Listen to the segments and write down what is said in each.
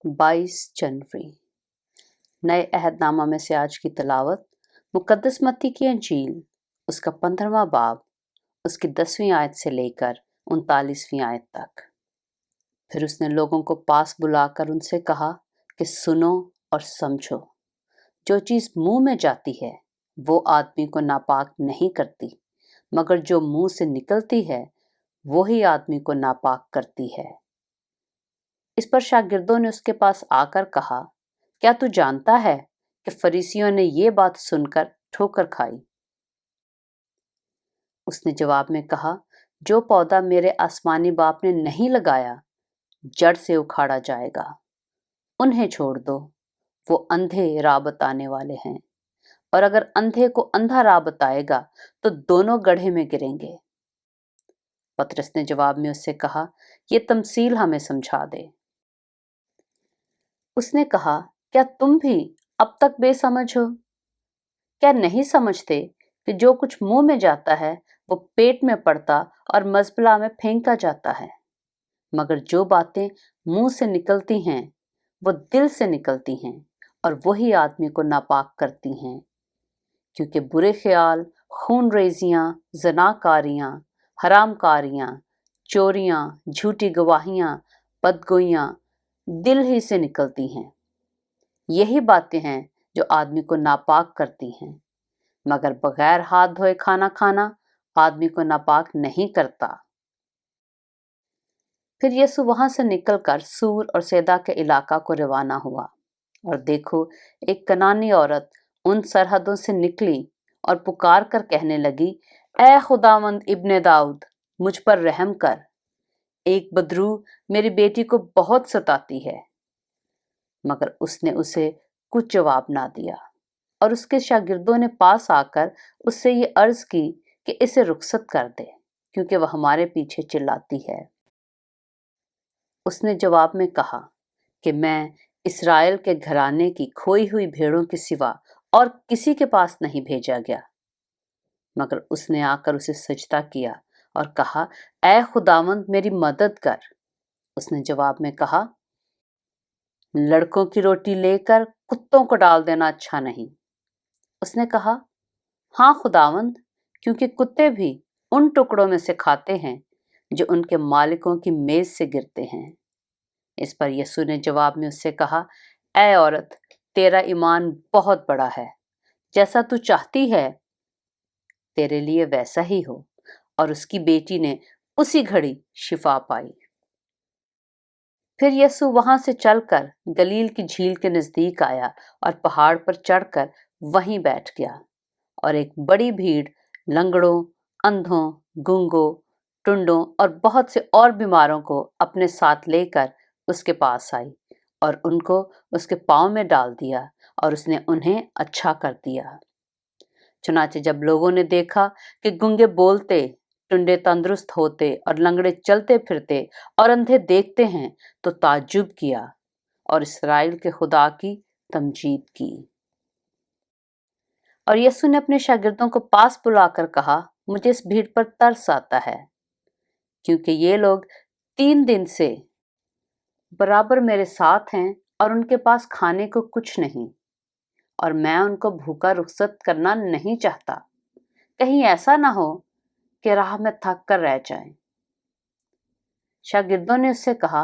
22 जनवरी। नए अहदनामा में से आज की तिलावत मुकद्दस मत्ती की इंजील, उसका 15वां बाब, उसकी 10वीं आयत से लेकर 39वीं आयत तक। फिर उसने लोगों को पास बुलाकर उनसे कहा कि सुनो और समझो, जो चीज़ मुंह में जाती है वो आदमी को नापाक नहीं करती, मगर जो मुंह से निकलती है वो ही आदमी को नापाक करती है। इस पर शागिर्दों ने उसके पास आकर कहा, क्या तू जानता है कि फरीसियों ने ये बात सुनकर ठोकर खाई? उसने जवाब में कहा, जो पौधा मेरे आसमानी बाप ने नहीं लगाया जड़ से उखाड़ा जाएगा। उन्हें छोड़ दो, वो अंधे राह बताने वाले हैं, और अगर अंधे को अंधा राह बताएगा तो दोनों गड्ढे में गिरेंगे। पतरस ने जवाब में उससे कहा, ये तमसील हमें समझा दे। उसने कहा, क्या तुम भी अब तक बेसमझ हो? क्या नहीं समझते कि जो कुछ मुंह में जाता है वो पेट में पड़ता और मजबला में फेंका जाता है? मगर जो बातें मुंह से निकलती हैं वो दिल से निकलती हैं, और वही आदमी को नापाक करती हैं। क्योंकि बुरे ख्याल, खून रेजियां, ज़नाकारियां, हरामकारियां, चोरियां, झूठी गवाहियां, बदगोइयां दिल ही से निकलती हैं। यही बातें हैं जो आदमी को नापाक करती हैं, मगर बगैर हाथ धोए खाना खाना आदमी को नापाक नहीं करता। फिर यीशु वहां से निकलकर सूर और सैदा के इलाका को रवाना हुआ, और देखो, एक कनानी औरत उन सरहदों से निकली और पुकार कर कहने लगी, ऐ खुदावंद इब्ने दाऊद, मुझ पर रहम कर। एक बदरू मेरी बेटी को बहुत सताती है। मगर उसने उसे कुछ जवाब ना दिया, और उसके शागिर्दों ने पास आकर उससे ये अर्ज की कि इसे रुखसत कर दे, क्योंकि वह हमारे पीछे चिल्लाती है। उसने जवाब में कहा कि मैं इस्राएल के घराने की खोई हुई भेड़ों के सिवा और किसी के पास नहीं भेजा गया। मगर उसने आकर उसे सजदा किया और कहा, ऐ खुदावंद, मेरी मदद कर। उसने जवाब में कहा, लड़कों की रोटी लेकर कुत्तों को डाल देना अच्छा नहीं। उसने कहा, हाँ खुदावंद, क्योंकि कुत्ते भी उन टुकड़ों में से खाते हैं जो उनके मालिकों की मेज से गिरते हैं। इस पर यीशु ने जवाब में उससे कहा, ऐ औरत, तेरा ईमान बहुत बड़ा है, जैसा तू चाहती है तेरे लिए वैसा ही हो। और उसकी बेटी ने उसी घड़ी शिफा पाई। फिर यीशु वहां से चलकर गलील की झील के नजदीक आया और पहाड़ पर चढ़कर वहीं बैठ गया, और एक बड़ी भीड़ लंगड़ों, अंधों, गूंगों, टुंडों और बहुत से और बीमारों को अपने साथ लेकर उसके पास आई, और उनको उसके पांव में डाल दिया, और उसने उन्हें अच्छा कर दिया। चुनाचे जब लोगों ने देखा कि गूंगे बोलते, टुंडे तंदुरुस्त होते और लंगड़े चलते फिरते और अंधे देखते हैं, तो ताज्जुब किया और इस्राएल के खुदा की तमजीद की। और यीशु ने अपने शागिर्दों को पास बुलाकर कहा, मुझे इस भीड़ पर तरस आता है, क्योंकि ये लोग 3 दिन से बराबर मेरे साथ हैं और उनके पास खाने को कुछ नहीं, और मैं उनको भूखा रुखसत करना नहीं चाहता, कहीं ऐसा ना हो कि राह में थक कर रह जाएं। शागिर्दों ने उससे कहा,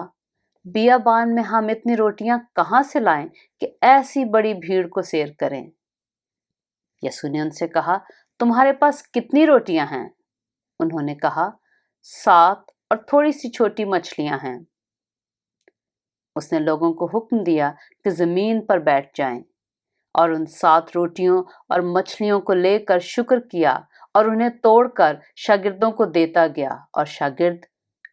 बियाबान में हम इतनी रोटियां कहां से लाएं कि ऐसी बड़ी भीड़ को सैर करें? यीशु ने उनसे कहा, तुम्हारे पास कितनी रोटियां हैं? उन्होंने कहा, 7 और थोड़ी सी छोटी मछलियां हैं। उसने लोगों को हुक्म दिया कि जमीन पर बैठ जाएं, और उन 7 रोटियों और मछलियों को लेकर शुक्र किया और उन्हें तोड़कर शागिर्दों को देता गया, और शागिर्द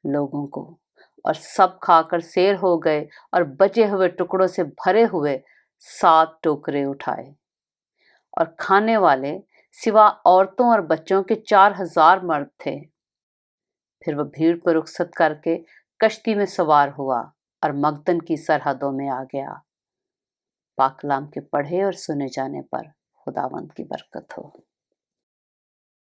लोगों को। और सब खाकर सैर हो गए और बचे हुए टुकड़ों से भरे हुए 7 टोकरे उठाए। और खाने वाले सिवा औरतों और बच्चों के 4000 मर्द थे। फिर वह भीड़ को रुखसत करके कश्ती में सवार हुआ और मगदन की सरहदों में आ गया। पाक कलाम के पढ़े और सुने जाने पर खुदावंद की बरकत हो।